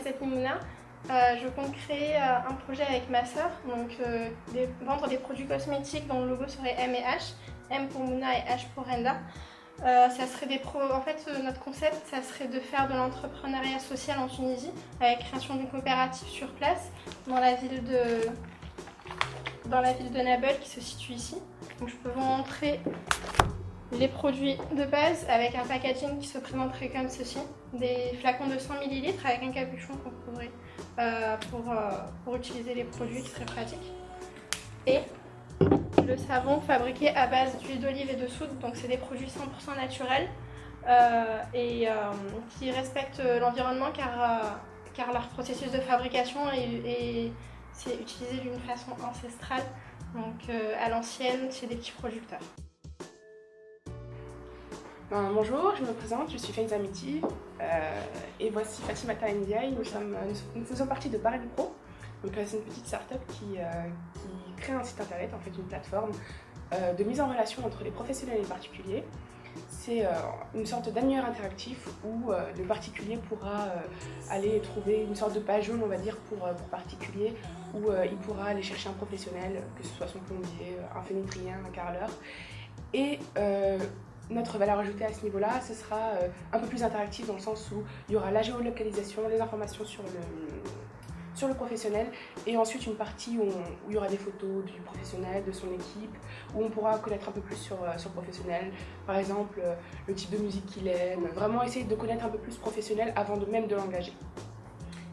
s'appelle Mouna. Je compte créer un projet avec ma sœur, donc vendre des produits cosmétiques dont le logo serait M et H, M pour Mouna et H pour Renda. Ça serait en fait, notre concept, ça serait de faire de l'entrepreneuriat social en Tunisie, avec création d'une coopérative sur place, dans la ville de Nabeul, qui se situe ici. Donc je peux vous montrer les produits de base avec un packaging qui se présenterait comme ceci. Des flacons de 100 ml avec un capuchon qu'on couvrait pour utiliser les produits, qui serait pratique. Et le savon fabriqué à base d'huile d'olive et de soude, donc c'est des produits 100% naturels qui respectent l'environnement car leur processus de fabrication c'est utilisé d'une façon ancestrale, donc à l'ancienne chez des petits producteurs. Bonjour, je me présente, je suis Faiza Miti et voici Fatimata Ndiaye. Nous faisons partie de Barrel Pro. C'est une petite start-up qui crée un site internet, en fait une plateforme de mise en relation entre les professionnels et les particuliers. C'est une sorte d'annuaire interactif où le particulier pourra aller trouver une sorte de page jaune, on va dire, pour particulier, où il pourra aller chercher un professionnel, que ce soit son plombier, un fénétrien, un carreleur. Et notre valeur ajoutée à ce niveau-là, ce sera un peu plus interactif dans le sens où il y aura la géolocalisation, les informations sur le professionnel et ensuite une partie où il y aura des photos du professionnel, de son équipe, où on pourra connaître un peu plus sur le professionnel, par exemple le type de musique qu'il aime, vraiment essayer de connaître un peu plus professionnel avant même de l'engager.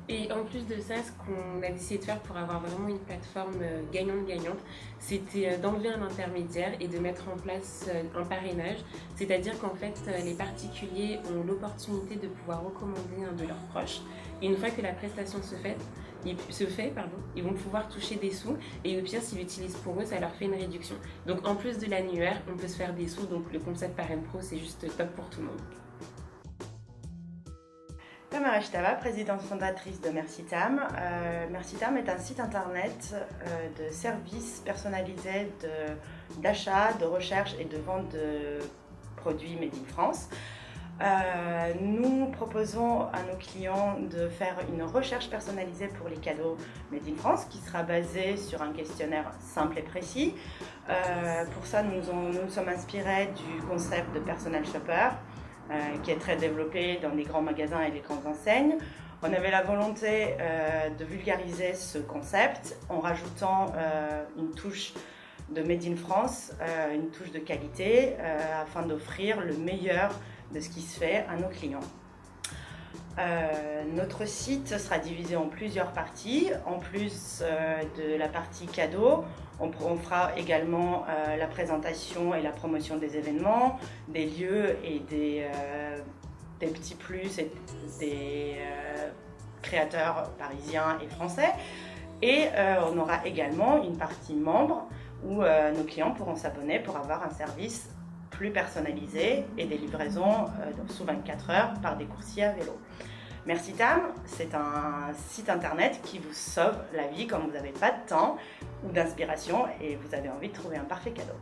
Et en plus de ça, ce qu'on a décidé de faire pour avoir vraiment une plateforme gagnante-gagnante, c'était d'enlever un intermédiaire et de mettre en place un parrainage. C'est-à-dire qu'en fait, les particuliers ont l'opportunité de pouvoir recommander un de leurs proches. Et une fois que la prestation se fait, ils vont pouvoir toucher des sous. Et au pire, s'ils l'utilisent pour eux, ça leur fait une réduction. Donc en plus de l'annuaire, on peut se faire des sous. Donc le concept Parrain Pro, c'est juste top pour tout le monde. Tamara Shtava, présidente fondatrice de Mercitam. Mercitam est un site internet de services personnalisés d'achat, de recherche et de vente de produits Made in France. Nous proposons à nos clients de faire une recherche personnalisée pour les cadeaux Made in France qui sera basée sur un questionnaire simple et précis. Pour ça, nous sommes inspirés du concept de Personal Shopper, qui est très développé dans les grands magasins et les grandes enseignes. On avait la volonté de vulgariser ce concept en rajoutant une touche de Made in France, une touche de qualité, afin d'offrir le meilleur de ce qui se fait à nos clients. Notre site sera divisé en plusieurs parties. En plus de la partie cadeau, on fera également la présentation et la promotion des événements, des lieux et des petits plus et des créateurs parisiens et français. Et on aura également une partie membres où nos clients pourront s'abonner pour avoir un service plus personnalisé et des livraisons sous 24 heures par des coursiers à vélo. Mercitam, c'est un site internet qui vous sauve la vie quand vous n'avez pas de temps ou d'inspiration et vous avez envie de trouver un parfait cadeau.